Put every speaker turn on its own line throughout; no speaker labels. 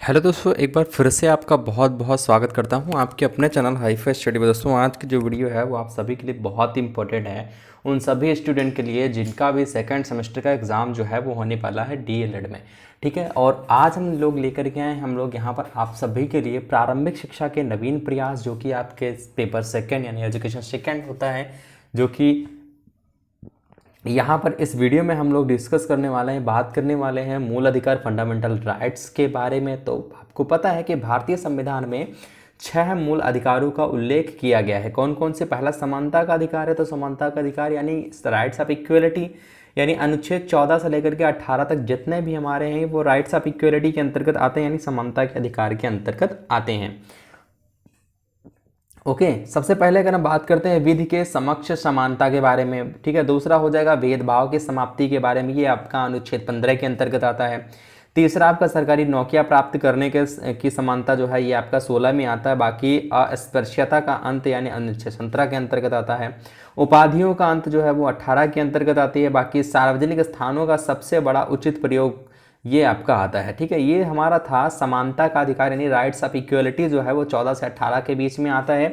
Hello दोस्तों, एक बार फिर से आपका बहुत बहुत स्वागत करता हूं आपके अपने चैनल हाईफाई स्टडी में। दोस्तों आज की जो वीडियो है वो आप सभी के लिए बहुत इंपॉर्टेंट है, उन सभी स्टूडेंट के लिए जिनका भी सेकंड सेमेस्टर का एग्ज़ाम जो है वो होने वाला है डीएलएड में। ठीक है, और आज हम लोग लेकर के आए हम लोग यहाँ पर आप सभी के लिए प्रारंभिक शिक्षा के नवीन प्रयास, जो कि आपके पेपर सेकेंड यानी एजुकेशन सेकेंड होता है, जो कि यहाँ पर इस वीडियो में हम लोग डिस्कस करने वाले हैं, बात करने वाले हैं मूल अधिकार फंडामेंटल राइट्स के बारे में। तो आपको पता है कि भारतीय संविधान में 6 मूल अधिकारों का उल्लेख किया गया है। कौन कौन से? पहला समानता का अधिकार है, तो समानता का अधिकार यानी राइट्स ऑफ इक्वलिटी, यानी अनुच्छेद 14 से लेकर के 18 तक जितने भी हमारे हैं वो राइट्स ऑफ इक्वलिटी के अंतर्गत आते हैं, यानी समानता के अधिकार के अंतर्गत आते हैं। ओके सबसे पहले अगर हम बात करते हैं विधि के समक्ष समानता के बारे में, ठीक है। दूसरा हो जाएगा भेदभाव की समाप्ति के बारे में, ये आपका अनुच्छेद 15 के अंतर्गत आता है। तीसरा आपका सरकारी नौकरियां प्राप्त करने के की समानता जो है ये आपका 16 में आता है। बाकी अस्पृश्यता का अंत यानी अनुच्छेद 17 के अंतर्गत आता है। उपाधियों का अंत जो है वो 18 के अंतर्गत आती है। बाकी सार्वजनिक स्थानों का सबसे बड़ा उचित प्रयोग ये आपका आता है। ठीक है, ये हमारा था समानता का अधिकार यानी राइट्स ऑफ इक्वलिटी, जो है वो 14 से 18 के बीच में आता है।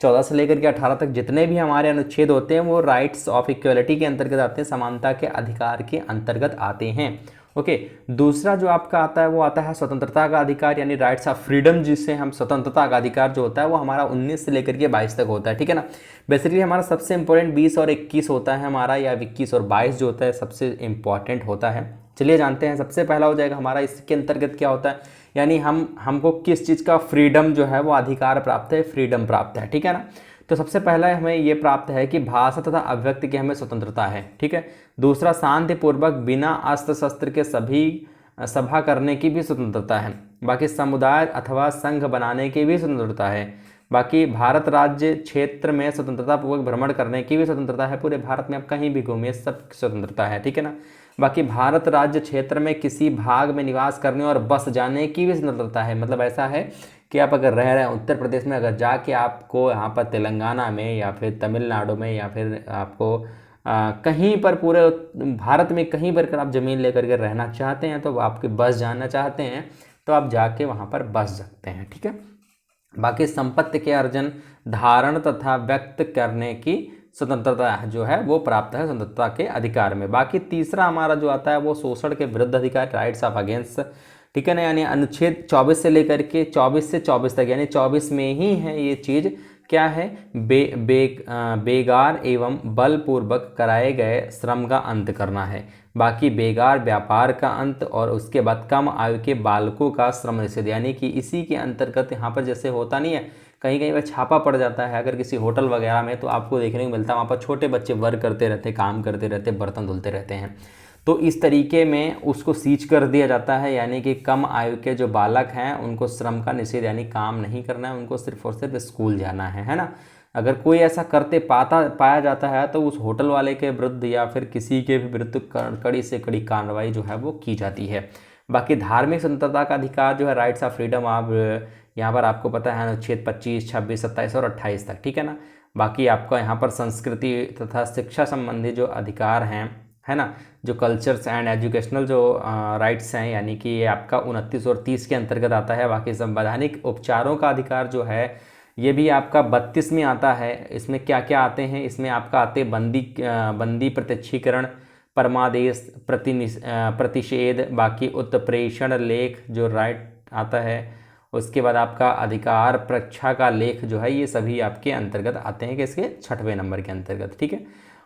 14 से लेकर के 18 तक जितने भी हमारे अनुच्छेद होते हैं वो राइट्स ऑफ इक्वलिटी के अंतर्गत आते हैं, समानता के अधिकार के अंतर्गत आते हैं। ओके दूसरा जो आपका आता है वो आता है स्वतंत्रता का अधिकार यानी राइट्स ऑफ फ्रीडम, जिससे हम स्वतंत्रता का अधिकार जो होता है वो हमारा 19 से लेकर के 22 तक होता है। ठीक है ना, बेसिकली हमारा सबसे इंपॉर्टेंट 20 और 21 होता है हमारा, या 21 और 22 जो होता है सबसे इंपॉर्टेंट होता है। चलिए जानते हैं, सबसे पहला हो जाएगा हमारा इसके अंतर्गत क्या होता है, यानी हमको किस चीज़ का फ्रीडम जो है वो अधिकार प्राप्त है, फ्रीडम प्राप्त है। ठीक है ना, तो सबसे पहला हमें ये प्राप्त है कि भाषा तथा अभिव्यक्ति की हमें स्वतंत्रता है। ठीक है, दूसरा शांतिपूर्वक बिना अस्त्र शस्त्र के सभी सभा करने की भी स्वतंत्रता है। बाकी समुदाय अथवा संघ बनाने की भी स्वतंत्रता है। बाकी भारत राज्य क्षेत्र में स्वतंत्रता पूर्वक भ्रमण करने की भी स्वतंत्रता है, पूरे भारत में आप कहीं भी घूमिए सब स्वतंत्रता है। ठीक है ना, बाकी भारत राज्य क्षेत्र में किसी भाग में निवास करने और बस जाने की भी स्वतंत्रता है। मतलब ऐसा है कि आप अगर रह रहे हैं उत्तर प्रदेश में, अगर जाके आपको यहाँ पर तेलंगाना में या फिर तमिलनाडु में या फिर आपको कहीं पर पूरे भारत में कहीं पर अगर आप ज़मीन लेकर के रहना चाहते हैं, तो आपके बस जाना चाहते हैं तो आप जाके वहाँ पर बस सकते हैं। ठीक है, बाकी संपत्ति के अर्जन, धारण तथा व्यक्त करने की स्वतंत्रता जो है वो प्राप्त है स्वतंत्रता के अधिकार में। बाकी तीसरा हमारा जो आता है वो शोषण के विरुद्ध अधिकार, राइट्स ऑफ अगेंस्ट। ठीक है ना, यानी अनुच्छेद 24 से लेकर के 24 से 24 तक, यानी 24 में ही है ये चीज़ क्या है, बेगार एवं बलपूर्वक कराए गए श्रम का अंत करना है। बाकी बेगार व्यापार का अंत, और उसके बाद कम आयु के बालकों का श्रम निषेध, यानी कि इसी के अंतर्गत यहाँ पर जैसे होता नहीं है कहीं कहीं पर छापा पड़ जाता है अगर किसी होटल वगैरह में, तो आपको देखने को मिलता है वहाँ पर छोटे बच्चे वर्क करते रहते, काम करते रहते, बर्तन धुलते रहते हैं, तो इस तरीके में उसको सीज कर दिया जाता है। यानी कि कम आयु के जो बालक हैं उनको श्रम का निषेध यानी काम नहीं करना है, उनको सिर्फ और सिर्फ स्कूल जाना है ना। अगर कोई ऐसा करते पाया जाता है तो उस होटल वाले के विरुद्ध या फिर किसी के भी विरुद्ध कड़ी से कड़ी कार्रवाई जो है वो की जाती है। बाकी धार्मिक स्वतंत्रता का अधिकार जो है, राइट्स ऑफ फ्रीडम, आप यहाँ पर आपको पता है अनुच्छेद 25, 26, 27 और 28 तक। ठीक है ना, बाकी आपका यहाँ पर संस्कृति तथा शिक्षा संबंधी जो अधिकार हैं, है ना, जो कल्चर्स एंड एजुकेशनल जो राइट्स हैं, यानी कि ये आपका 29 और 30 के अंतर्गत आता है। बाकी संवैधानिक उपचारों का अधिकार जो है ये भी आपका 32 में आता है। इसमें क्या क्या आते हैं, इसमें आपका आते हैं बंदी प्रत्यक्षीकरण, परमादेश, प्रतिषेध, बाकी उत्प्रेषण लेख जो राइट आता है, उसके बाद आपका अधिकार परीक्षा का लेख जो है, ये सभी आपके अंतर्गत आते हैं कि इसके 6वें नंबर के अंतर्गत। ठीक है,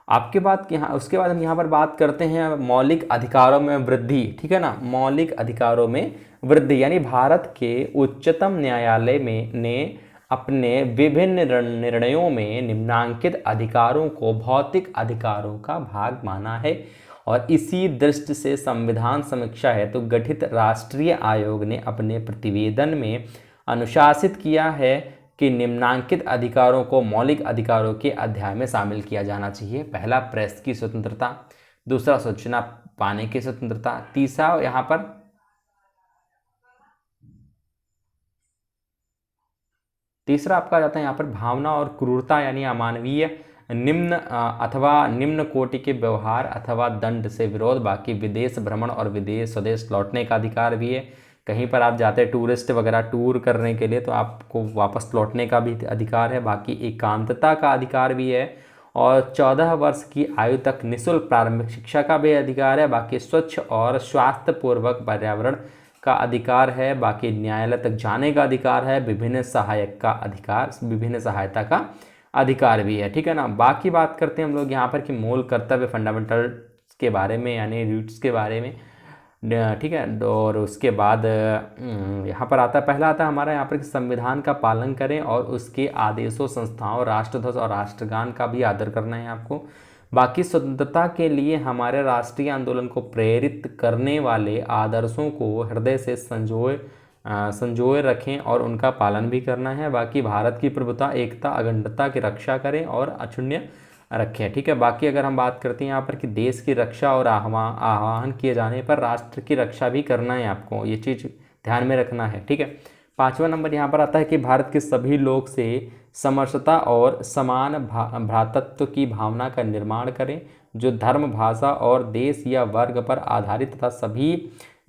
आपके बाद यहाँ उसके बाद हम यहाँ पर बात करते हैं मौलिक अधिकारों में वृद्धि। ठीक है ना, मौलिक अधिकारों में वृद्धि यानी भारत के उच्चतम न्यायालय में ने अपने विभिन्न निर्णयों में निम्नांकित अधिकारों को भौतिक अधिकारों का भाग माना है, और इसी दृष्टि से संविधान समीक्षा हेतु गठित राष्ट्रीय आयोग ने अपने प्रतिवेदन में अनुशासित किया है कि निम्नांकित अधिकारों को मौलिक अधिकारों के अध्याय में शामिल किया जाना चाहिए। पहला प्रेस की स्वतंत्रता, दूसरा सूचना पाने की स्वतंत्रता, तीसरा यहाँ पर तीसरा आपका आ जाता है यहाँ पर भावना और क्रूरता यानी अमानवीय निम्न अथवा निम्न कोटि के व्यवहार अथवा दंड से विरोध। बाकी विदेश भ्रमण और विदेश स्वदेश लौटने का अधिकार भी है। कहीं पर आप जाते हैं टूरिस्ट वगैरह टूर करने के लिए तो आपको वापस लौटने का भी अधिकार है। बाकी एकांतता का अधिकार भी है और 14 वर्ष की आयु तक निःशुल्क प्रारंभिक शिक्षा का भी अधिकार है। बाकी स्वच्छ और स्वास्थ्यपूर्वक पर्यावरण का अधिकार है। बाकी न्यायालय तक जाने का अधिकार है। विभिन्न सहायक का अधिकार, विभिन्न सहायता का अधिकार भी है, ठीक है ना। बाकी बात करते हैं हम लोग यहाँ पर कि मूल कर्तव्य फंडामेंटल्स के बारे में यानी रूट्स के बारे में, ठीक है। और उसके बाद यहाँ पर आता है, पहला आता है हमारा यहाँ पर कि संविधान का पालन करें और उसके आदेशों, संस्थाओं, राष्ट्रध्वज और राष्ट्रगान का भी आदर करना है आपको। बाकी स्वतंत्रता के लिए हमारे राष्ट्रीय आंदोलन को प्रेरित करने वाले आदर्शों को हृदय से संजोए रखें और उनका पालन भी करना है। बाकी भारत की प्रभुता, एकता, अखंडता की रक्षा करें और अक्षुण्य रखें, ठीक है। बाकी अगर हम बात करते हैं यहाँ पर कि देश की रक्षा और आह्वान किए जाने पर राष्ट्र की रक्षा भी करना है आपको, ये चीज़ ध्यान में रखना है, ठीक है। 5वां नंबर यहाँ पर आता है कि भारत के सभी लोग से समरसता और समान भ्रातृत्व की भावना का निर्माण करें, जो धर्म, भाषा और देश या वर्ग पर आधारित तथा सभी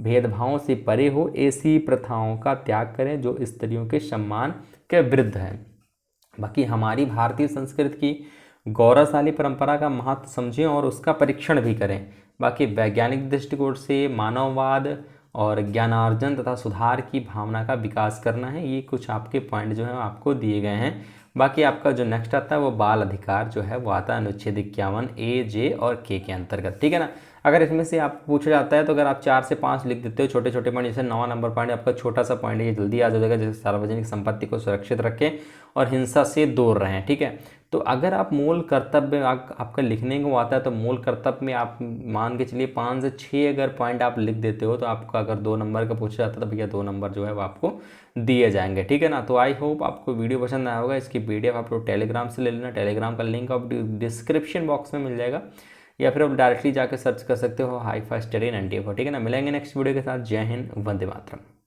भेदभावों से परे हो। ऐसी प्रथाओं का त्याग करें जो स्त्रियों के सम्मान के विरुद्ध है। बाकी हमारी भारतीय संस्कृति की गौरवशाली परंपरा का महत्व समझें और उसका परीक्षण भी करें। बाकी वैज्ञानिक दृष्टिकोण से मानववाद और ज्ञानार्जन तथा सुधार की भावना का विकास करना है। ये कुछ आपके पॉइंट जो है आपको दिए गए हैं। बाकी आपका जो नेक्स्ट आता है वो बाल अधिकार जो है वो आता है अनुच्छेद 51 ए, जे और के अंतर्गत, ठीक है ना। अगर इसमें से आप पूछा जाता है तो अगर आप 4 से 5 लिख देते हो छोटे छोटे पॉइंट, जैसे 9वां नंबर पॉइंट आपका छोटा सा पॉइंट है, ये जल्दी आ जाएगा, जैसे सार्वजनिक संपत्ति को सुरक्षित रखें और हिंसा से दूर रहें, ठीक है। तो अगर आप मूल कर्तव्य आपका लिखने को आता है तो मूल कर्तव्य में आप मान के चलिए 5 से 6 अगर पॉइंट आप लिख देते हो तो आपका अगर 2 नंबर का पूछा जाता है तो भैया 2 नंबर जो है वो आपको दिए जाएंगे, ठीक है ना। तो आई होप आपको वीडियो पसंद आया होगा। इसकी PDF आप लोग टेलीग्राम से ले लेना, टेलीग्राम का लिंक आप डिस्क्रिप्शन बॉक्स में मिल जाएगा या फिर आप डायरेक्टली जाकर सर्च कर सकते हो हाई फाई स्टडी 94, ठीक है ना। मिलेंगे नेक्स्ट वीडियो के साथ। जय हिंद, वंदे मातरम।